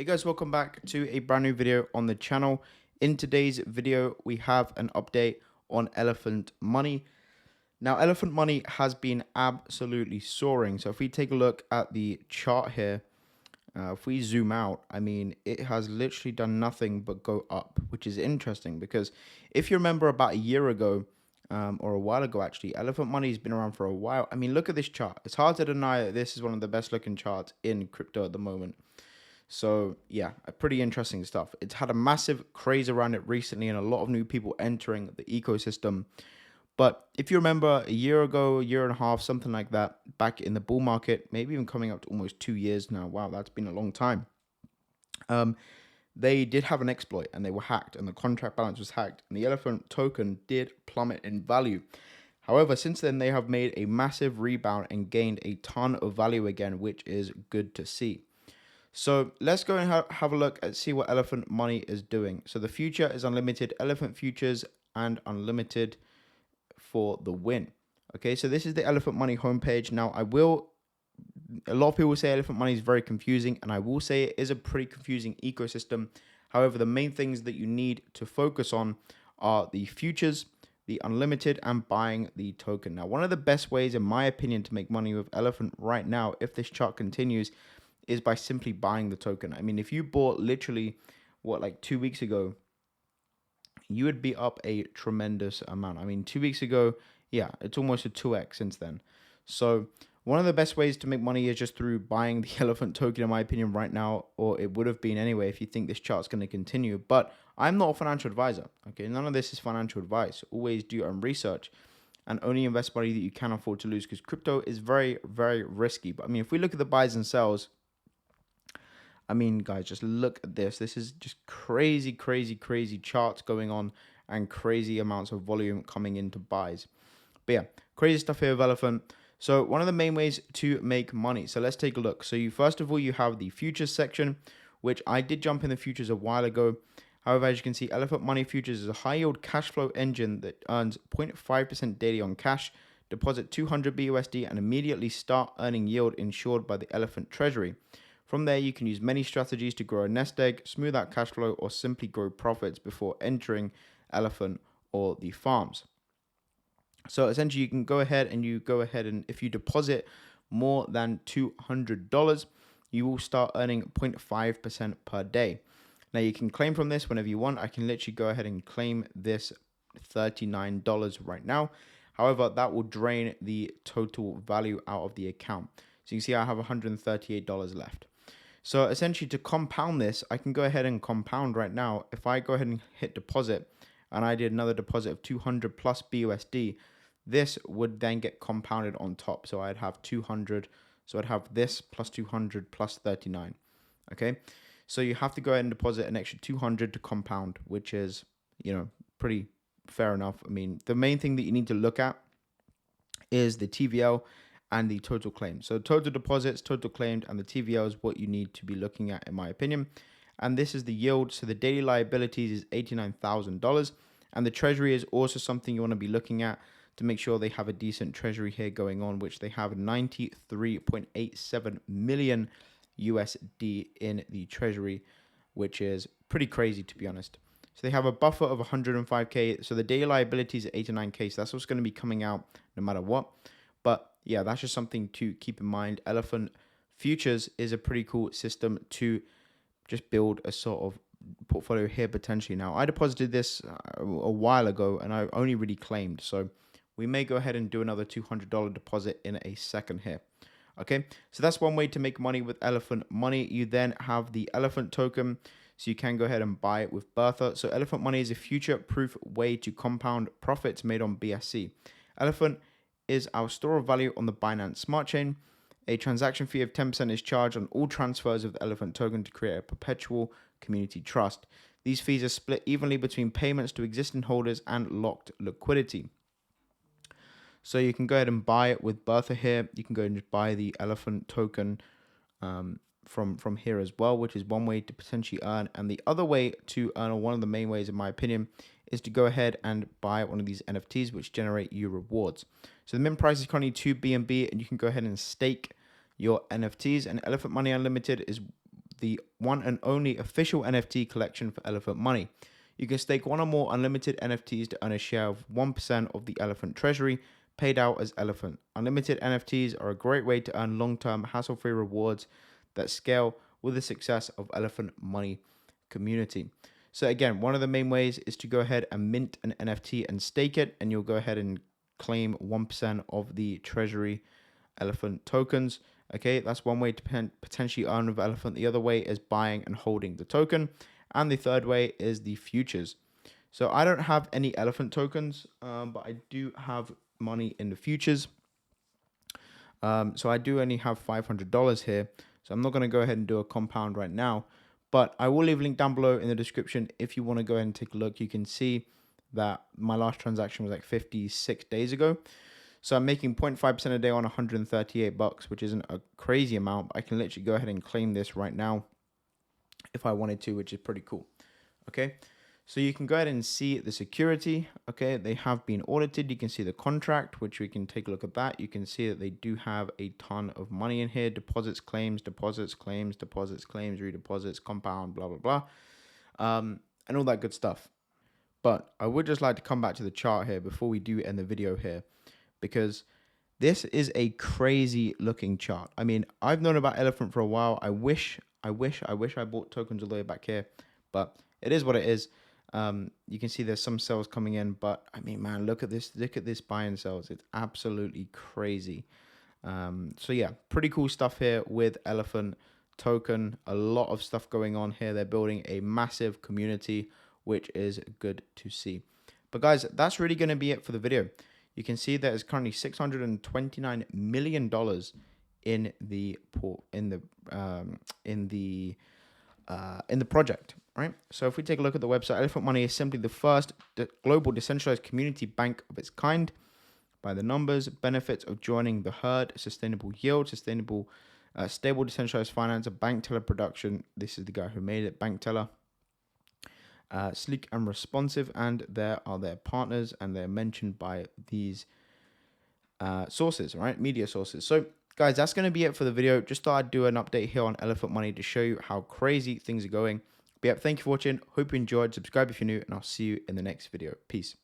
Hey guys, welcome back to a brand new video on the channel. In today's video, we have an update on Elephant Money. Now, Elephant Money has been absolutely soaring. So if we take a look at the chart here, if we zoom out, I mean, it has literally done nothing but go up, which is interesting because if you remember about a year ago, or a while ago actually, Elephant Money has been around for a while. I mean, look at this chart. It's hard to deny that this is one of the best looking charts in crypto at the moment. So yeah, pretty interesting stuff. It's had a massive craze around it recently and a lot of new people entering the ecosystem. But if you remember a year ago, a year and a half, something like that, back in the bull market, maybe even coming up to almost 2 years now. Wow, that's been a long time. They did have an exploit and they were hacked and the contract balance was hacked and the Elephant token did plummet in value. However, since then, they have made a massive rebound and gained a ton of value again, which is good to see. So let's go and have a look and see what Elephant Money is doing. So the future is unlimited, Elephant futures and unlimited for the win. Okay, so this is the Elephant Money homepage. Now, a lot of people say Elephant Money is very confusing, and I will say it is a pretty confusing ecosystem. However, the main things that you need to focus on are the futures, the unlimited, and buying the token. Now, one of the best ways, in my opinion, to make money with Elephant right now, if this chart continues, is by simply buying the token. I mean, if you bought literally, like 2 weeks ago, you would be up a tremendous amount. I mean, 2 weeks ago, yeah, it's almost a 2x since then. So one of the best ways to make money is just through buying the Elephant token, in my opinion, right now, or it would have been anyway if you think this chart's going to continue. But I'm not a financial advisor, okay? None of this is financial advice. Always do your own research and only invest money that you can afford to lose because crypto is very, very risky. But I mean, if we look at the buys and sells, I mean, guys, just look at this. This is just crazy, crazy, crazy charts going on and crazy amounts of volume coming into buys. But yeah, crazy stuff here with Elephant. So one of the main ways to make money. So let's take a look. So first of all, you have the futures section, which I did jump in the futures a while ago. However, as you can see, Elephant Money Futures is a high yield cash flow engine that earns 0.5% daily on cash. Deposit 200 BUSD and immediately start earning yield insured by the Elephant Treasury. From there, you can use many strategies to grow a nest egg, smooth out cash flow, or simply grow profits before entering Elephant or the farms. So essentially, you can go ahead and if you deposit more than $200, you will start earning 0.5% per day. Now, you can claim from this whenever you want. I can literally go ahead and claim this $39 right now. However, that will drain the total value out of the account. So you can see I have $138 left. So essentially, to compound this, I can go ahead and compound right now. If I go ahead and hit deposit and I did another deposit of 200 plus BUSD, this would then get compounded on top. So I'd have 200. So I'd have this plus 200 plus 39. Okay. So you have to go ahead and deposit an extra 200 to compound, which is, pretty fair enough. I mean, the main thing that you need to look at is the TVL and the total claim. So total deposits, total claimed, and the TVL is what you need to be looking at, in my opinion. And this is the yield. So the daily liabilities is $89,000. And the treasury is also something you want to be looking at to make sure they have a decent treasury here going on, which they have 93.87 million USD in the treasury, which is pretty crazy, to be honest. So they have a buffer of 105K. So the daily liabilities are 89K. So that's what's going to be coming out no matter what. But yeah, that's just something to keep in mind. Elephant Futures is a pretty cool system to just build a sort of portfolio here potentially. Now, I deposited this a while ago and I only really claimed. So we may go ahead and do another $200 deposit in a second here. Okay, so that's one way to make money with Elephant Money. You then have the Elephant token. So you can go ahead and buy it with Bertha. So Elephant Money is a future-proof way to compound profits made on BSC. Elephant is our store of value on the Binance Smart Chain. A transaction fee of 10% is charged on all transfers of the Elephant token to create a perpetual community trust. These fees are split evenly between payments to existing holders and locked liquidity. So you can go ahead and buy it with Bertha here. You can go and just buy the Elephant token from here as well, which is one way to potentially earn. And the other way to earn, or one of the main ways in my opinion, is to go ahead and buy one of these NFTs which generate you rewards. So the mint price is currently 2 BNB and you can go ahead and stake your NFTs. And Elephant Money Unlimited is the one and only official NFT collection for Elephant Money. You can stake one or more unlimited NFTs to earn a share of 1% of the Elephant treasury, paid out as Elephant. Unlimited NFTs are a great way to earn long-term, hassle-free rewards that scale with the success of Elephant Money community. So again, one of the main ways is to go ahead and mint an NFT and stake it, and you'll go ahead and claim 1% of the treasury Elephant tokens. Okay, that's one way to potentially earn with Elephant. The other way is buying and holding the token. And the third way is the futures. So I don't have any Elephant tokens, but I do have money in the futures. So I do only have $500 here. So I'm not going to go ahead and do a compound right now. But I will leave a link down below in the description if you want to go ahead and take a look. You can see that my last transaction was like 56 days ago. So I'm making 0.5% a day on $138, which isn't a crazy amount. But I can literally go ahead and claim this right now if I wanted to, which is pretty cool. Okay, so you can go ahead and see the security. Okay, they have been audited. You can see the contract, which we can take a look at that. You can see that they do have a ton of money in here: deposits, claims, deposits, claims, deposits, claims, redeposits, compound, blah blah blah, and all that good stuff. But I would just like to come back to the chart here before we do end the video here, because this is a crazy looking chart. I mean, I've known about Elephant for a while. I wish I bought tokens all the way back here, but it is what it is. You can see there's some sales coming in, but I mean, man, look at this buy and sells. It's absolutely crazy. So yeah, pretty cool stuff here with Elephant token. A lot of stuff going on here. They're building a massive community, which is good to see. But guys, that's really going to be it for the video. You can see there's currently $629 million in the project, right? So if we take a look at the website, Elephant Money is simply the first global decentralized community bank of its kind. By the numbers, benefits of joining the herd: sustainable yield, stable decentralized finance, a bank teller production. This is the guy who made it, bank teller. Sleek and responsive, and there are their partners, and they're mentioned by these sources, right? Media sources. So guys, that's going to be it for the video. Just thought I'd do an update here on Elephant Money to show you how crazy things are going. But yeah, thank you for watching. Hope you enjoyed. Subscribe if you're new, and I'll see you in the next video. Peace.